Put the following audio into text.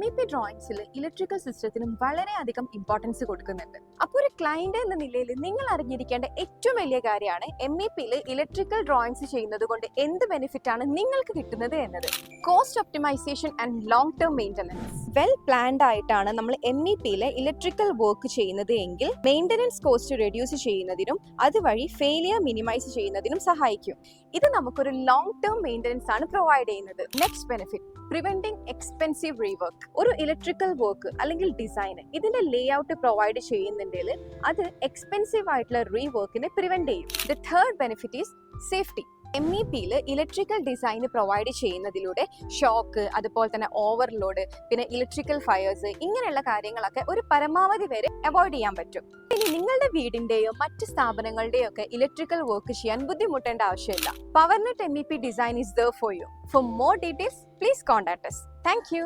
MEP ഡ്രോയിങ്സിൽ electrical സിസ്റ്റത്തിനും വളരെയധികം importance കൊടുക്കുന്നുണ്ട്. അപ്പോൾ ഒരു ക്ലയന്റ് എന്ന നിലയിൽ നിങ്ങൾ അറിഞ്ഞിരിക്കേണ്ട ഏറ്റവും വലിയ കാര്യമാണ് MEPയിൽ ഇലക്ട്രിക്കൽ ഡ്രോയിങ്സ് ചെയ്യുന്നത് കൊണ്ട് എന്ത് ബെനിഫിറ്റ് ആണ് നിങ്ങൾക്ക് കിട്ടുന്നത് എന്നത്. Cost optimization and long term maintenance. Well planned ആയിട്ടാണ് നമ്മൾ MEPയിലെ ഇലക്ട്രിക്കൽ വർക്ക് ചെയ്യുന്നത് എങ്കിൽ മെയിൻ്റനൻസ് കോസ്റ്റ് റെഡ്യൂസ് ചെയ്യുന്നതിനും അതുവഴി ഫെയിലിയർ മിനിമൈസ് ചെയ്യുന്നതിനും സഹായിക്കും. ഇത് നമുക്കൊരു ലോങ് ടേം മെയിൻ്റനൻസ് ആണ് പ്രൊവൈഡ് ചെയ്യുന്നത്. Next benefit, preventing expensive rework. ഒരു ഇലക്ട്രിക്കൽ വർക്ക് അല്ലെങ്കിൽ ഡിസൈൻ ഇതിന്റെ ലേ ഔട്ട് പ്രൊവൈഡ് ചെയ്യുന്നുണ്ടെങ്കിൽ അത് എക്സ്പെൻസീവ് ആയിട്ടുള്ള റീവർക്കിനെ പ്രിവെന്റ് ചെയ്യും. The third benefit is safety. MEPയിൽ ഇലക്ട്രിക്കൽ ഡിസൈൻ പ്രൊവൈഡ് ചെയ്യുന്നതിലൂടെ ഷോക്ക്, അതുപോലെ തന്നെ ഓവർലോഡ്, പിന്നെ ഇലക്ട്രിക്കൽ ഫയേഴ്സ്, ഇങ്ങനെയുള്ള കാര്യങ്ങളൊക്കെ ഒരു പരമാവധി വരെ അവോയ്ഡ് ചെയ്യാൻ പറ്റും. ഇനി നിങ്ങളുടെ വീടിന്റെയോ മറ്റ് സ്ഥാപനങ്ങളുടെയോ ഒക്കെ ഇലക്ട്രിക്കൽ വർക്ക് ചെയ്യാൻ ബുദ്ധിമുട്ടേണ്ട ആവശ്യമില്ല. പവർനെറ്റ് MEP design is there for you. For more details please contact us. Thank you.